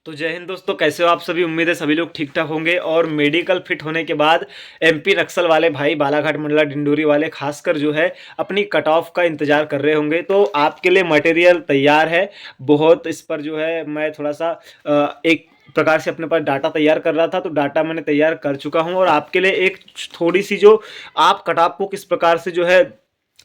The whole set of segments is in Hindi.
तो जय हिंद दोस्तों, कैसे हो आप सभी। उम्मीद है सभी लोग ठीक ठाक होंगे। और मेडिकल फिट होने के बाद एमपी नक्सल वाले भाई, बालाघाट मंडला डिंडोरी वाले खासकर जो है अपनी कट ऑफ का इंतजार कर रहे होंगे। तो आपके लिए मटेरियल तैयार है बहुत। इस पर जो है मैं थोड़ा सा एक प्रकार से अपने पास डाटा तैयार कर रहा था, तो डाटा मैंने तैयार कर चुका हूं। और आपके लिए एक थोड़ी सी जो आप कट ऑफ को किस प्रकार से जो है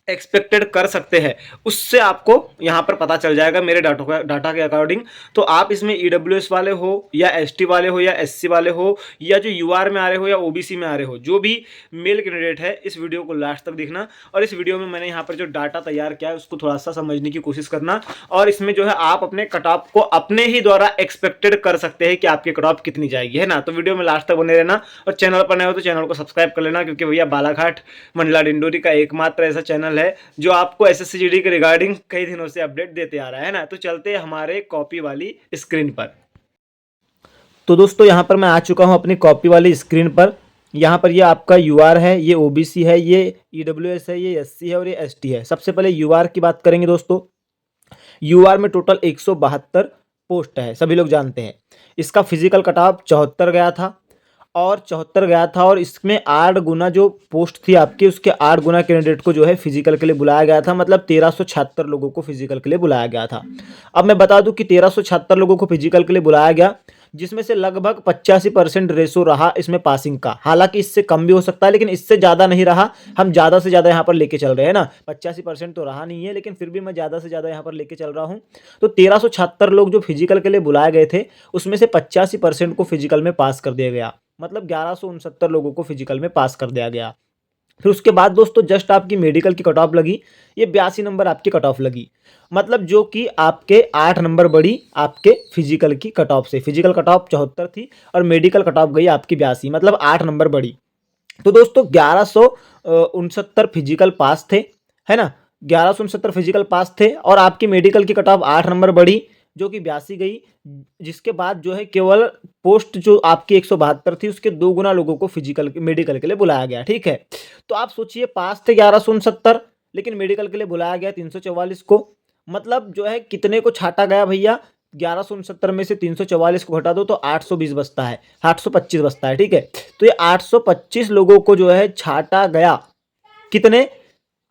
एक्सपेक्टेड कर सकते हैं, उससे आपको यहां पर पता चल जाएगा मेरे डाटा के अकॉर्डिंग। तो आप इसमें ईडब्ल्यूएस वाले हो या एसटी वाले हो या एससी वाले हो या जो यूआर में आ रहे हो या ओबीसी में आ रहे हो, जो भी मेल कैंडिडेट है, इस वीडियो को लास्ट तक देखना। और इस वीडियो में मैंने यहाँ पर जो डाटा तैयार किया है उसको थोड़ा सा समझने की कोशिश करना। और इसमें जो है आप अपने कट ऑफ को अपने ही द्वारा एक्सपेक्टेड कर सकते हैं कि आपकी कट ऑफ कितनी जाएगी, है ना। तो वीडियो में लास्ट तक बने रहना। और चैनल पर नए हो तो चैनल को सब्सक्राइब कर लेना, क्योंकि भैया बालाघाट मंडला डिंडोरी का एकमात्र ऐसा चैनल है जो आपको एसएससी जीडी के रिगार्डिंग कई दिनों से अपडेट देते आ रहा है ना। तो चलते हैं हमारे कॉपी वाली स्क्रीन पर। तो दोस्तों यहाँ पर मैं आ चुका हूँ अपनी कॉपी वाली स्क्रीन पर। यहाँ पर ये आपका यूआर है, ये ओबीसी है, ये ईडब्ल्यूएस है, ये एससी है और ये एसटी है। सबसे पहले यूआर की बात करेंगे दोस्तों। यूआर में टोटल 172 पोस्ट है, सभी लोग जानते हैं। इसका फिजिकल कट ऑफ 74 गया था और 74 गया था। और इसमें 8 गुना जो पोस्ट थी आपकी, उसके 8 गुना कैंडिडेट को जो है फिजिकल के लिए बुलाया गया था। मतलब 1376 लोगों को फिजिकल के लिए बुलाया गया था। अब मैं बता दूं कि 1376 लोगों को फिजिकल के लिए बुलाया गया, जिसमें से लगभग 85% रेशो रहा इसमें पासिंग का। हालांकि इससे कम भी हो सकता है, लेकिन इससे ज़्यादा नहीं रहा। हम ज़्यादा से ज़्यादा यहाँ पर लेके चल रहे हैं ना। 85% तो रहा नहीं है, लेकिन फिर भी मैं ज़्यादा से ज़्यादा यहाँ पर लेके चल रहा हूँ। तो 1376 लोग जो फिजिकल के लिए बुलाए गए थे, उसमें से 85% को फिजिकल में पास कर दिया गया। मतलब 1169 लोगों को फिजिकल में पास कर दिया गया। फिर उसके बाद दोस्तों जस्ट आपकी मेडिकल की कट ऑफ लगी, ये 82 नंबर आपकी कट ऑफ लगी। मतलब जो कि आपके 8 नंबर बढ़ी आपके फिजिकल की कट ऑफ से। फिजिकल कट ऑफ 74 थी और मेडिकल कट ऑफ गई आपकी 82, मतलब 8 नंबर बढ़ी। तो दोस्तों 1169 फिजिकल पास थे, है ना। 1169 फिजिकल पास थे और आपकी मेडिकल की कट ऑफ 8 नंबर बढ़ी, जो कि 82 गई। जिसके बाद जो है केवल पोस्ट जो आपकी 172 थी, उसके 2 गुना लोगों को फिजिकल मेडिकल के लिए बुलाया गया। ठीक है, तो आप सोचिए पास थे 1169, लेकिन मेडिकल के लिए बुलाया गया 344 को। मतलब जो है कितने को छाटा गया भैया। 1169 में से 344 को घटा दो तो 820 बचता है, 825 बचता है। ठीक है, तो ये 825 लोगों को जो है छाटा गया। कितने?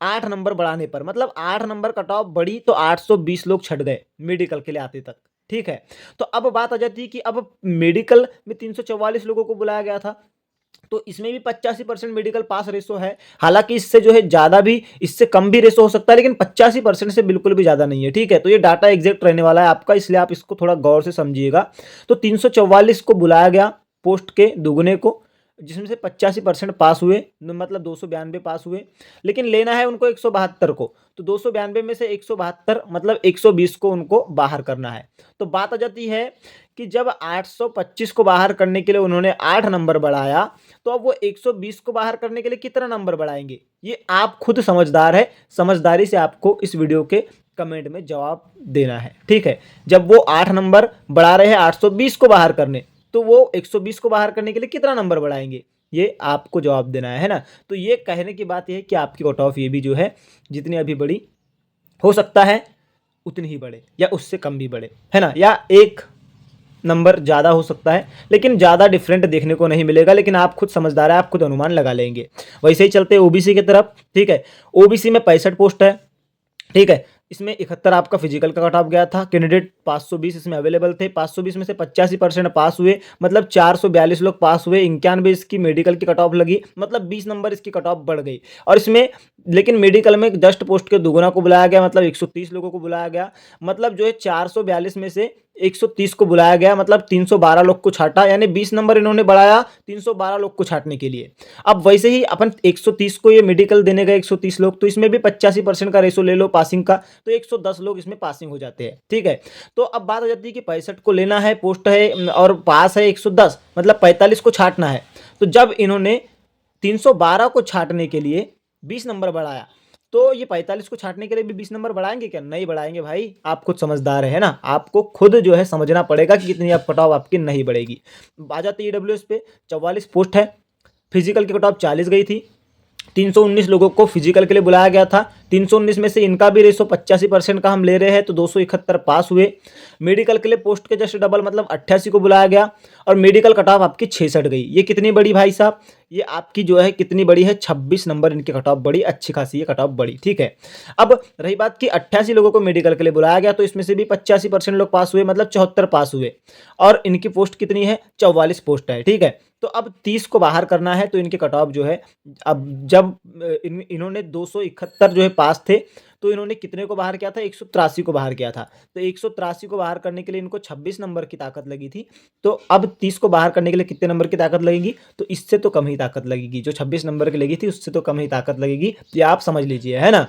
8 नंबर बढ़ाने पर। मतलब 8 नंबर कट ऑफ बढ़ी तो 820 लोग छट गए मेडिकल के लिए आते तक। ठीक है, तो अब बात आ जाती है कि अब मेडिकल में 344 लोगों को बुलाया गया था, तो इसमें भी 85% मेडिकल पास रेशो है। हालांकि इससे जो है ज़्यादा भी, इससे कम भी रेशो हो सकता है, लेकिन 85% से बिल्कुल भी ज़्यादा नहीं है। ठीक है, तो ये डाटा एग्जैक्ट रहने वाला है आपका, इसलिए आप इसको थोड़ा गौर से समझिएगा। तो 344 को बुलाया गया पोस्ट के दुगने को, जिसमें से 85% पास हुए, मतलब 292 पास हुए। लेकिन लेना है उनको 172 को, तो 292 में से 172 मतलब 120 को उनको बाहर करना है। तो बात आ जाती है कि जब 825 को बाहर करने के लिए उन्होंने 8 नंबर बढ़ाया, तो अब वो 120 को बाहर करने के लिए कितना नंबर बढ़ाएंगे, ये आप खुद समझदार है। समझदारी से आपको इस वीडियो के कमेंट में जवाब देना है। ठीक है, जब वो 8 नंबर बढ़ा रहे हैं 820 को बाहर करने, तो वो 120 को बाहर करने के लिए कितना नंबर बढ़ाएंगे, ये आपको जवाब देना है ना। तो ये कहने की बात यह है कि आपकी कट ऑफ ये भी जो है जितनी अभी बढ़ी, हो सकता है उतनी ही बढ़े या उससे कम भी बढ़े, है ना, या एक नंबर ज़्यादा हो सकता है, लेकिन ज़्यादा डिफरेंट देखने को नहीं मिलेगा। लेकिन आप खुद समझदार है, आप खुद अनुमान लगा लेंगे। वैसे ही चलते हैं ओबीसी की तरफ। ठीक है, ओबीसी में 65 पोस्ट है। ठीक है, इसमें 71 आपका फिजिकल का कट ऑफ गया था। कैंडिडेट 520 इसमें अवेलेबल थे। 520 में से 85% पास हुए, मतलब 442 लोग पास हुए। 91 इसकी मेडिकल की कट ऑफ लगी, मतलब 20 नंबर इसकी कट ऑफ बढ़ गई। और इसमें लेकिन मेडिकल में जस्ट पोस्ट के दुगुना को बुलाया गया, मतलब 130 लोगों को बुलाया गया। मतलब जो है 442 में से 130 को बुलाया गया, मतलब 312 लोग को छाटा, यानी 20 नंबर इन्होंने बढ़ाया 312 लोग को छाटने के लिए। अब वैसे ही अपन 130 को ये मेडिकल देने गए 130 लोग, तो इसमें भी 85% का रेशो ले लो पासिंग का, तो 110 लोग इसमें पासिंग हो जाते हैं। ठीक है, तो अब बात हो जाती है कि 65 को लेना है, पोस्ट है और पास है 110, मतलब 45 को छाटना है। तो जब इन्होंने 312 को छाटने के लिए 20 नंबर बढ़ाया, तो ये 45 को छाटने के लिए भी 20 नंबर बढ़ाएंगे क्या? नहीं बढ़ाएंगे भाई, आप खुद समझदार है ना। आपको खुद जो है समझना पड़ेगा कि कितनी आप कट ऑफ आपकी नहीं बढ़ेगी। आ जाती है ईडब्ल्यूएस पे, 44 पोस्ट है। फिजिकल की कट ऑफ 40 गई थी। 319 लोगों को फिजिकल के लिए बुलाया गया था। 319 में से इनका भी रेशो 85% का हम ले रहे हैं तो 271 पास हुए। मेडिकल के लिए पोस्ट के जस्ट डबल मतलब 88 को बुलाया गया और मेडिकल कट ऑफ आपकी 66 गई। ये कितनी बड़ी भाई साहब, ये आपकी जो है कितनी बड़ी है, 26 नंबर इनकी कट ऑफ बड़ी, अच्छी खासी ये कट ऑफ बड़ी, ठीक है। अब रही बात कि 88 लोगों को मेडिकल के लिए बुलाया गया तो इसमें से भी 85% लोग पास हुए, मतलब 74 पास हुए और इनकी पोस्ट कितनी है, 44 पोस्ट है, ठीक है। तो अब 30 को बाहर करना है तो इनके कट ऑफ जो है, अब जब इन्होंने 271 जो है पास थे तो इन्होंने कितने को बाहर किया था, 183 को बाहर किया था। तो 183 को बाहर करने के लिए इनको 26 नंबर की ताकत लगी थी। तो अब 30 को बाहर करने के लिए कितने नंबर की ताकत लगेगी, तो इससे तो कम ही ताकत लगेगी, जो 26 नंबर की लगी थी उससे तो कम ही ताकत लगेगी, ये आप समझ लीजिए, है ना।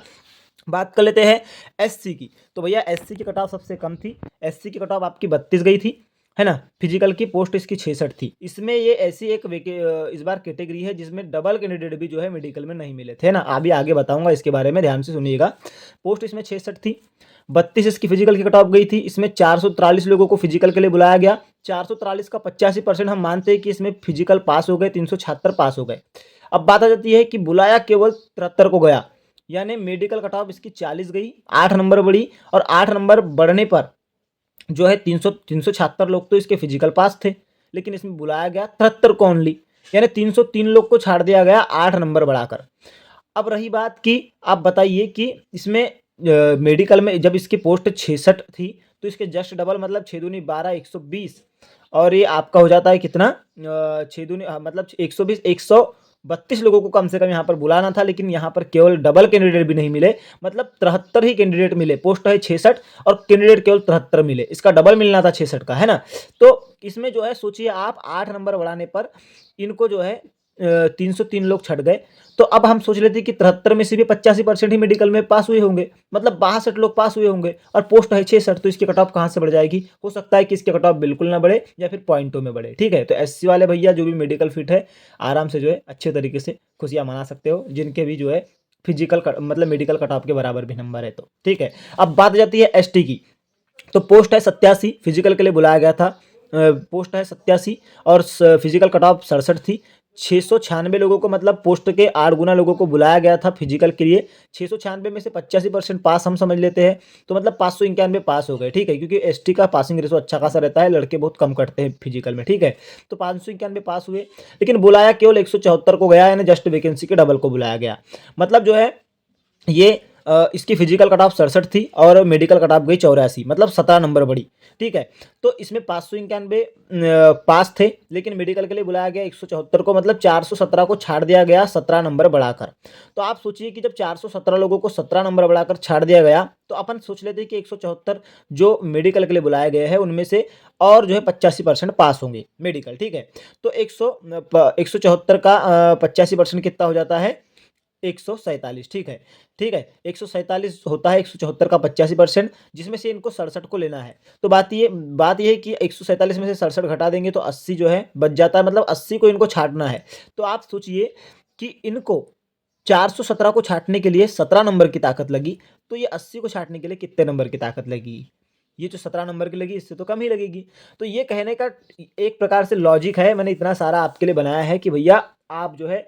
बात कर लेते हैं एससी की। तो भैया एससी की कट ऑफ सबसे कम थी, एससी की कट ऑफ आपकी 32 गई थी, है ना। फिजिकल की पोस्ट इसकी 66 थी। इसमें ये ऐसी एक इस बार कैटेगरी है जिसमें डबल कैंडिडेट भी जो है मेडिकल में नहीं मिले थे ना, अभी आगे बताऊंगा इसके बारे में, ध्यान से सुनिएगा। पोस्ट इसमें 66 थी, 32 इसकी फिजिकल की कट ऑफ गई थी। इसमें 443 लोगों को फिजिकल के लिए बुलाया गया। 443 का 85% हम मानते हैं कि इसमें फिजिकल पास हो गए, 376 पास हो गए। अब बात आ जाती है कि बुलाया केवल 73 को गया, यानी मेडिकल कट ऑफ इसकी 40 गई, 8 नंबर बढ़ी और 8 नंबर बढ़ने पर जो है 376 लोग तो इसके फिजिकल पास थे, लेकिन इसमें बुलाया गया 73 को ओनली, यानी 303 लोग को छाड़ दिया गया 8 नंबर बढ़ाकर। अब रही बात कि आप बताइए कि इसमें मेडिकल में जब इसकी पोस्ट 66 थी तो इसके जस्ट डबल मतलब 6 दूनी 12 120 और ये आपका हो जाता है कितना, 6 दूनी मतलब 120 132 लोगों को कम से कम यहाँ पर बुलाना था, लेकिन यहाँ पर केवल डबल कैंडिडेट भी नहीं मिले, मतलब 73 ही कैंडिडेट मिले। पोस्ट है 66 और कैंडिडेट केवल 73 मिले, इसका डबल मिलना था 66 का, है ना। तो इसमें जो है सोचिए आप 8 नंबर बढ़ाने पर इनको जो है 303 लोग छट गए। तो अब हम सोच लेते कि 73 में से भी 85% ही मेडिकल में पास हुए होंगे, मतलब 62 लोग पास हुए होंगे और पोस्ट है 66, तो इसकी कट ऑफ कहाँ से बढ़ जाएगी। हो सकता है कि इसकी कट ऑफ बिल्कुल ना बढ़े या फिर पॉइंटों में बढ़े, ठीक है। तो एससी वाले भैया जो भी मेडिकल फिट है आराम से जो है अच्छे तरीके से खुशियाँ मना सकते हो, जिनके भी जो है फिजिकल मतलब मेडिकल कट ऑफ के बराबर भी नंबर है, तो ठीक है। अब बात जाती है एसटी की। तो पोस्ट है 87, फिजिकल के लिए बुलाया गया था, पोस्ट है 87 और फिजिकल कट ऑफ 67 थी। 696 लोगों को मतलब पोस्ट के 8 गुना लोगों को बुलाया गया था फिजिकल के लिए। 696 में से 85% पास हम समझ लेते हैं, तो मतलब 591 पास हो गए, ठीक है, क्योंकि एसटी का पासिंग रेशो अच्छा खासा रहता है, लड़के बहुत कम करते हैं फिजिकल में, ठीक है। तो 591 पास हुए, लेकिन बुलाया केवल 174 को गया, यानी जस्ट वैकेंसी के डबल को बुलाया गया। मतलब जो है ये इसकी फिजिकल कट ऑफ 67 थी और मेडिकल कट ऑफ गई 84, मतलब 17 नंबर बढ़ी, ठीक है। तो इसमें 591 पास थे, लेकिन मेडिकल के लिए बुलाया गया 174 को, मतलब 417 को छाड़ दिया गया 17 नंबर बढ़ाकर। तो आप सोचिए कि जब 417 लोगों को 17 नंबर बढ़ाकर छाड़ दिया गया तो अपन सोच लेते हैं कि 174 जो मेडिकल के लिए बुलाए गए हैं उनमें से और जो है 85% पास होंगे मेडिकल, ठीक है। तो 174 का 85% कितना हो जाता है, 147, ठीक है, ठीक है। 147 होता है 174 का 85%, जिसमें से इनको 67 को लेना है। तो बात ये है कि 147 में से 67 घटा देंगे तो 80 जो है बच जाता है, मतलब 80 को इनको छाटना है। तो आप सोचिए कि इनको 417 को छाटने के लिए 17 नंबर की ताकत लगी, तो ये 80 को छाटने के लिए कितने नंबर की ताकत लगी, ये जो 17 नंबर की लगी इससे तो कम ही लगेगी। तो ये कहने का एक प्रकार से लॉजिक है, मैंने इतना सारा आपके लिए बनाया है कि भैया आप जो है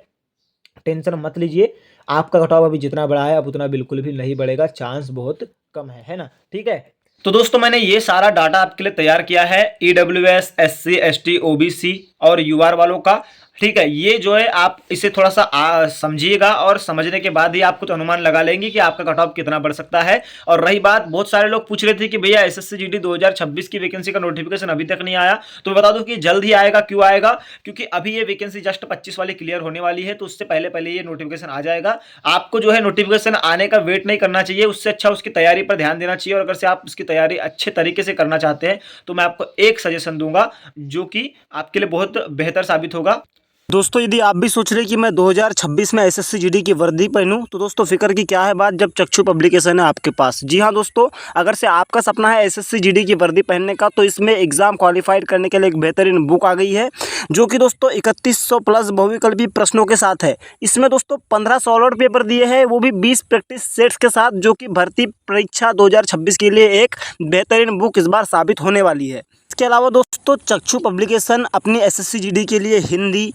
टेंशन मत लीजिए, आपका कट ऑफ अभी जितना बढ़ा है अब उतना बिल्कुल भी नहीं बढ़ेगा, चांस बहुत कम है ना, ठीक है। तो दोस्तों मैंने ये सारा डाटा आपके लिए तैयार किया है ईडब्ल्यूएस, एससी, एसटी, ओबीसी और यूआर वालों का, ठीक है। ये जो है आप इसे थोड़ा सा समझिएगा और समझने के बाद ही आप कुछ अनुमान लगा लेंगे कि आपका कट ऑफ कितना बढ़ सकता है। और रही बात, बहुत सारे लोग पूछ रहे थे कि भैया एसएससी जीडी 2026 की वैकेंसी का नोटिफिकेशन अभी तक नहीं आया, तो बता दूं कि जल्द ही आएगा। क्यों आएगा, क्योंकि अभी ये वैकेंसी जस्ट 25 वाली क्लियर होने वाली है, तो उससे पहले पहले ये नोटिफिकेशन आ जाएगा। आपको जो है नोटिफिकेशन आने का वेट नहीं करना चाहिए, उससे अच्छा उसकी तैयारी पर ध्यान देना चाहिए। और अगर से आप उसकी तैयारी अच्छे तरीके से करना चाहते हैं तो मैं आपको एक सजेशन दूंगा जो कि आपके लिए बहुत बेहतर साबित होगा। दोस्तों यदि आप भी सोच रहे हैं कि मैं 2026 में एसएससी जीडी की वर्दी पहनूं, तो दोस्तों फिक्र की क्या है बात, जब चक्षु पब्लिकेशन है आपके पास। जी हाँ दोस्तों, अगर से आपका सपना है एसएससी जीडी की वर्दी पहनने का, तो इसमें एग्जाम क्वालिफाइड करने के लिए एक बेहतरीन बुक आ गई है, जो कि दोस्तों 3100 प्लस बहुविकल्पी प्रश्नों के साथ है। इसमें दोस्तों 15 सॉलिड पेपर दिए हैं, वो भी 20 प्रैक्टिस सेट्स के साथ, जो कि भर्ती परीक्षा 2026 के लिए एक बेहतरीन बुक इस बार साबित होने वाली है। इसके अलावा दोस्तों चक्षु पब्लिकेशन अपनी एसएससी जीडी के लिए हिंदी,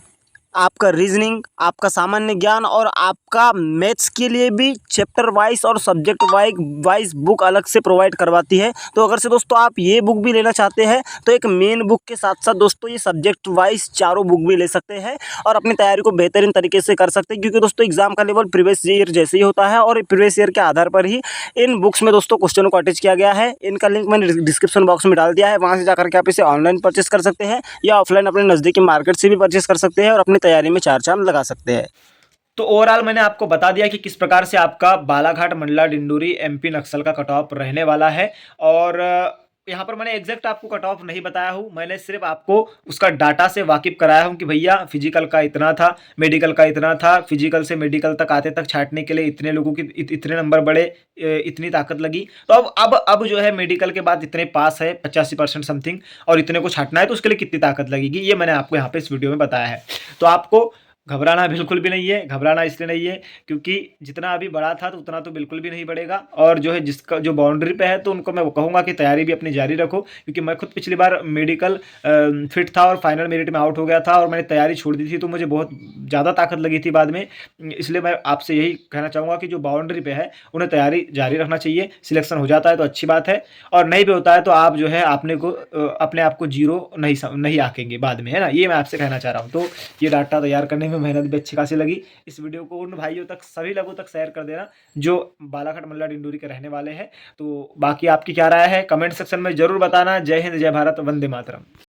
आपका रीजनिंग, आपका सामान्य ज्ञान और आपका मैथ्स के लिए भी चैप्टर वाइज और सब्जेक्ट वाइज बुक अलग से प्रोवाइड करवाती है। तो अगर से दोस्तों आप ये बुक भी लेना चाहते हैं तो एक मेन बुक के साथ साथ दोस्तों ये सब्जेक्ट वाइज चारों बुक भी ले सकते हैं और अपनी तैयारी को बेहतरीन तरीके से कर सकते हैं, क्योंकि दोस्तों एग्जाम का लेवल प्रीवियस ईयर जैसे ही होता है और प्रीवियस ईयर के आधार पर ही इन बुक्स में दोस्तों क्वेश्चनों को अटैच किया गया है। इनका लिंक मैंने डिस्क्रिप्शन बॉक्स में डाल दिया है, वहाँ से जाकर के आप इसे ऑनलाइन परचेस कर सकते हैं या ऑफलाइन अपने नज़दीकी मार्केट से भी परचेस कर सकते हैं और अपनी तैयारी में चार चांद लगा सकते हैं। तो ओवरऑल मैंने आपको बता दिया कि किस प्रकार से आपका बालाघाट मंडला डिंडोरी एमपी नक्सल का कट ऑफ रहने वाला है। और यहाँ पर मैंने एग्जैक्ट आपको कट ऑफ नहीं बताया हूँ, मैंने सिर्फ आपको उसका डाटा से वाकिफ कराया हूँ कि भैया फिजिकल का इतना था, मेडिकल का इतना था, फिजिकल से मेडिकल तक आते तक छांटने के लिए इतने लोगों की इतने नंबर बढ़े, इतनी ताकत लगी। तो अब जो है मेडिकल के बाद इतने पास है 85% समथिंग और इतने को छांटना है तो उसके लिए कितनी ताकत लगेगी, ये मैंने आपको यहाँ पे इस वीडियो में बताया है। तो आपको घबराना बिल्कुल भी नहीं है। घबराना इसलिए नहीं है क्योंकि जितना अभी बढ़ा था तो उतना तो बिल्कुल भी नहीं बढ़ेगा। और जो है जिसका जो बाउंड्री पे है तो उनको मैं कहूँगा कि तैयारी भी अपनी जारी रखो, क्योंकि मैं खुद पिछली बार मेडिकल फिट था और फाइनल मेरिट में आउट हो गया था और मैंने तैयारी छोड़ दी थी, तो मुझे बहुत ज़्यादा ताकत लगी थी बाद में। इसलिए मैं आपसे यही कहना चाहूँगा कि जो बाउंड्री पे है उन्हें तैयारी जारी रखना चाहिए। सिलेक्शन हो जाता है तो अच्छी बात है, और नहीं भी होता है तो आप जो है अपने आप को जीरो नहीं आंकेंगे बाद में, है ना। ये मैं आपसे कहना चाह रहा हूँ। तो ये डाटा तैयार करने में मेहनत भी अच्छी खासी लगी। इस वीडियो को उन भाइयों तक, सभी लोगों तक शेयर कर देना जो बालाघाट मंडला डिंडोरी के रहने वाले हैं। तो बाकी आपकी क्या राय है कमेंट सेक्शन में जरूर बताना। जय हिंद, जय भारत, वंदे मातरम।